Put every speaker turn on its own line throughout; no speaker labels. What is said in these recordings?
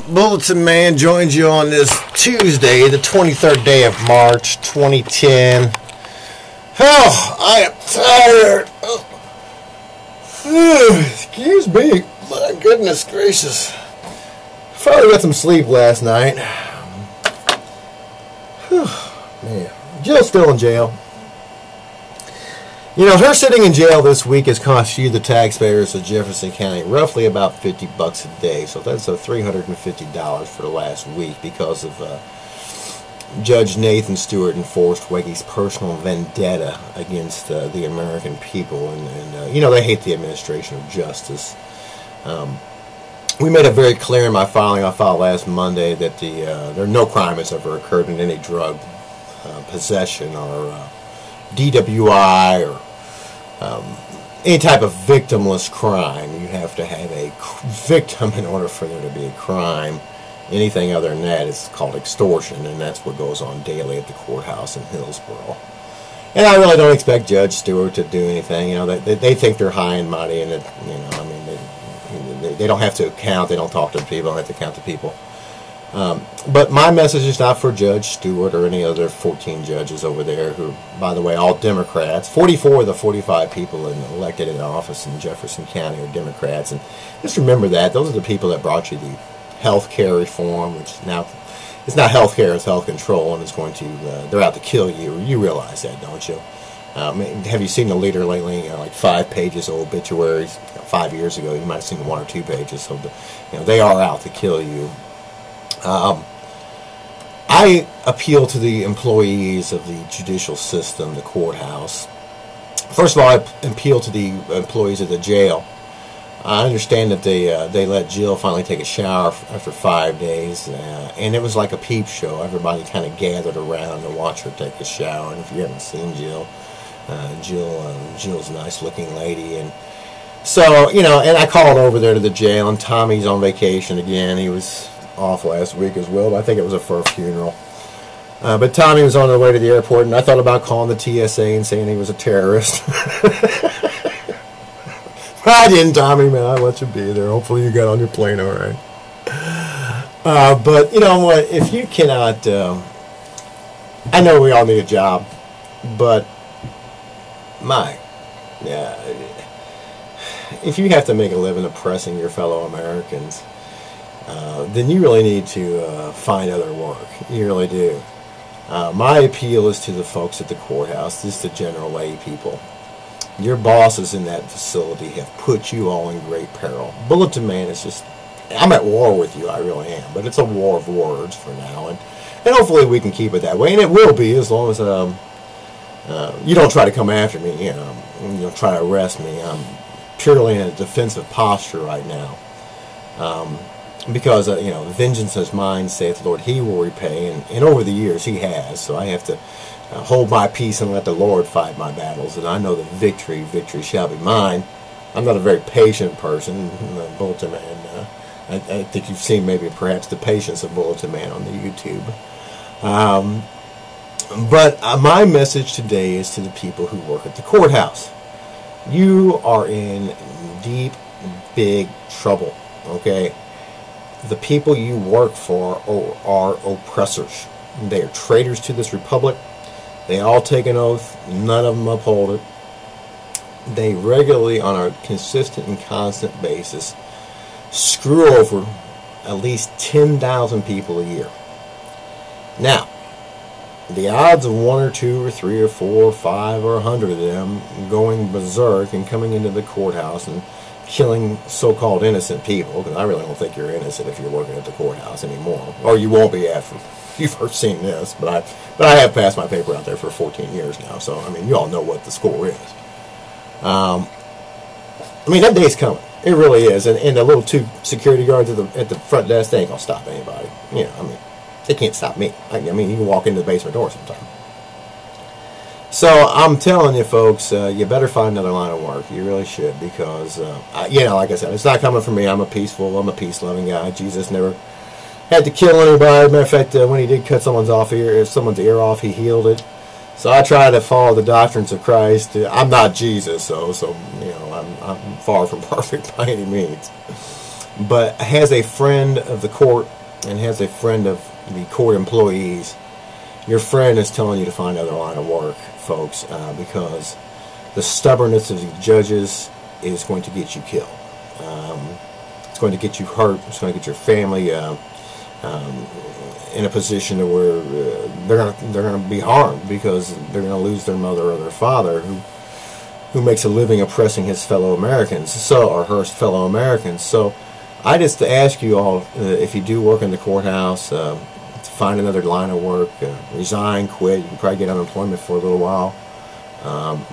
Bulletin Man joins you on this Tuesday, the 23rd day of March, 2010. Oh, I am tired. Excuse me. My goodness gracious. Finally got some sleep last night. Man, Jill's still in jail. You know, her sitting in jail this week has cost you, the taxpayers of Jefferson County, roughly about $50 a day. So that's $350 for the last week because of Judge Nathan Stewart enforced Wegge's personal vendetta against the American people. And you know, they hate the administration of justice. We made it very clear in my filing I filed last Monday that there no crime has ever occurred in any drug possession or DWI or any type of victimless crime. You have to have a victim in order for there to be a crime. Anything other than that is called extortion, and that's what goes on daily at the courthouse in Hellsboro. And I really don't expect Judge Stewart to do anything. You know, they think they're high and mighty, and that, you know, I mean, they don't have to count. They don't talk to the people. They don't have to count the people. But my message is not for Judge Stewart or any other 14 judges over there who, by the way, all Democrats. 44 of the 45 people elected in office in Jefferson County are Democrats. And just remember that. Those are the people that brought you the health care reform, which now it's not health care, it's health control, and it's going to, they're out to kill you. You realize that, don't you? Have you seen the leader lately? You know, like 5 pages of obituaries. 5 years ago, you might have seen 1 or 2 pages. So, you know, they are out to kill you. I appeal to the employees of the judicial system, the courthouse. First of all, I appeal to the employees of the jail. I understand that they let Jill finally take a shower after 5 days, and it was like a peep show. Everybody kind of gathered around to watch her take a shower. And if you haven't seen Jill, Jill's a nice-looking lady, and so, you know, and I called over there to the jail, and Tommy's on vacation again. He was off last week as well, but I think it was for a funeral. But Tommy was on the way to the airport, and I thought about calling the TSA and saying he was a terrorist. I didn't, Tommy, man. I let you be there. Hopefully you got on your plane all right. But, you know what, if you cannot, I know we all need a job, but if you have to make a living oppressing your fellow Americans, then you really need to find other work. You really do. My appeal is to the folks at the courthouse, just the general lay people. Your bosses in that facility have put you all in great peril. Bulletin Man is just, I'm at war with you, I really am, but it's a war of words for now, and hopefully we can keep it that way, and it will be as long as you don't try to come after me, you know, try to arrest me. I'm purely in a defensive posture right now. Because, you know, vengeance is mine, saith the Lord, he will repay, and over the years he has, so I have to hold my peace and let the Lord fight my battles, and I know that victory shall be mine. I'm not a very patient person, Bulletin Man. I think you've seen maybe perhaps the patience of Bulletin Man on the YouTube. But my message today is to the people who work at the courthouse. You are in deep, big trouble, okay? The people you work for are oppressors. They are traitors to this republic. They all take an oath. None of them uphold it. They regularly, on a consistent and constant basis, screw over at least 10,000 people a year. Now, the odds of 1 or 2 or 3 or 4 or 5 or 100 of them going berserk and coming into the courthouse and killing so-called innocent people, because I really don't think you're innocent if you're working at the courthouse anymore, or you won't be after you've first seen this. But I have passed my paper out there for 14 years now, so I mean, you all know what the score is. I mean, that day's coming. It really is, and the little 2 security guards at the front desk, they ain't gonna stop anybody. You know, I mean, they can't stop me. I mean, you can walk into the basement door sometime. So I'm telling you, folks, you better find another line of work. You really should, because you know, like I said, it's not coming from me. I'm a peace-loving guy. Jesus never had to kill anybody. Matter of fact, when he did cut someone's ear off, he healed it. So I try to follow the doctrines of Christ. I'm not Jesus, so you know, I'm far from perfect by any means. but has a friend of the court and has a friend of the court employees, your friend is telling you to find another line of work, folks, because the stubbornness of the judges is going to get you killed. It's going to get you hurt. It's going to get your family in a position to where they're going to be harmed because they're going to lose their mother or their father who makes a living oppressing his fellow Americans, or her fellow Americans. So I just ask you all, if you do work in the courthouse, to find another line of work, resign, quit. You can probably get unemployment for a little while,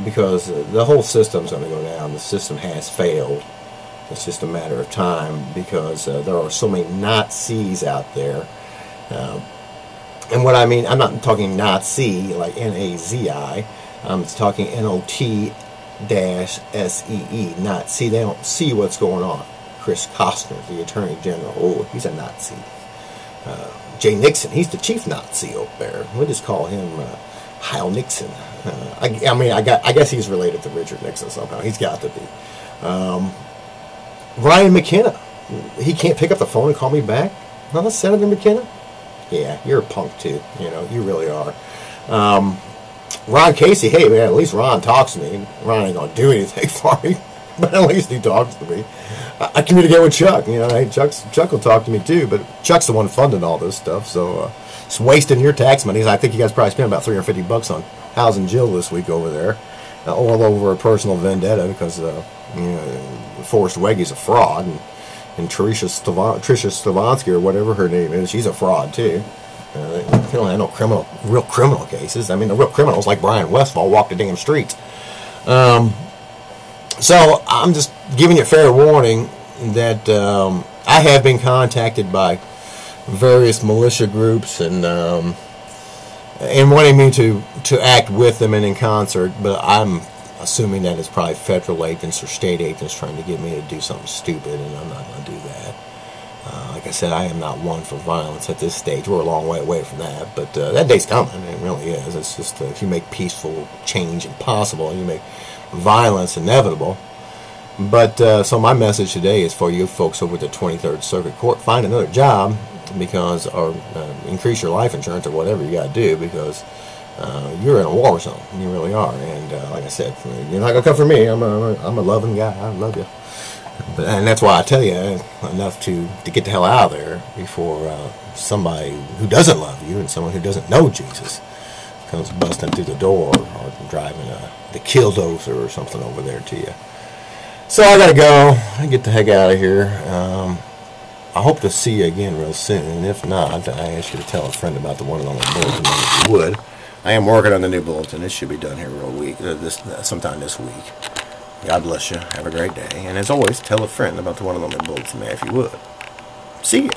because the whole system's going to go down. The system has failed. It's just a matter of time because there are so many Nazis out there. And what I mean, I'm not talking Nazi like N-A-Z-I. I'm talking N-O-T-S-E-E. Nazi. They don't see what's going on. Chris Costner, the Attorney General, oh, he's a Nazi. Jay Nixon, he's the chief Nazi over there. We just call him Heil Nixon. I guess he's related to Richard Nixon somehow. He's got to be. Ryan McKenna, he can't pick up the phone and call me back. Huh, Senator McKenna? Yeah, you're a punk too. You know, you really are. Ron Casey, hey man, at least Ron talks to me. Ron ain't gonna do anything for me, but at least he talks to me. I communicate with Chuck. You know, hey, Chuck will talk to me too, but Chuck's the one funding all this stuff, so it's wasting your tax money. I think you guys probably spent about $350 on housing Jill this week over there, all over a personal vendetta because Forrest Wegge's a fraud, and Trisha Stavansky or whatever her name is, she's a fraud too. They don't have no real criminal cases. I mean, the real criminals like Brian Westfall walk the damn streets. So I'm just giving you fair warning that I have been contacted by various militia groups and wanting me to act with them and in concert, but I'm assuming that it's probably federal agents or state agents trying to get me to do something stupid, and I'm not going to do that. Like I said, I am not one for violence at this stage. We're a long way away from that, but that day's coming. It really is. It's just if you make peaceful change impossible, you make violence inevitable. But so my message today is for you folks over at the 23rd Circuit Court: find another job, because or increase your life insurance or whatever you got to do, because you're in a war zone. You really are. And like I said, you're not gonna come for me. I'm a loving guy. I love you. And that's why I tell you enough to get the hell out of there before somebody who doesn't love you and someone who doesn't know Jesus comes busting through the door or driving the Killdozer or something over there to you. So I gotta go. I get the heck out of here. I hope to see you again real soon. And if not, I ask you to tell a friend about the one and only Bulletin, if you would. I am working on the new bulletin. It should be done here sometime this week. God bless you. Have a great day. And as always, tell a friend about the one and only Bulletin, if you would. See you.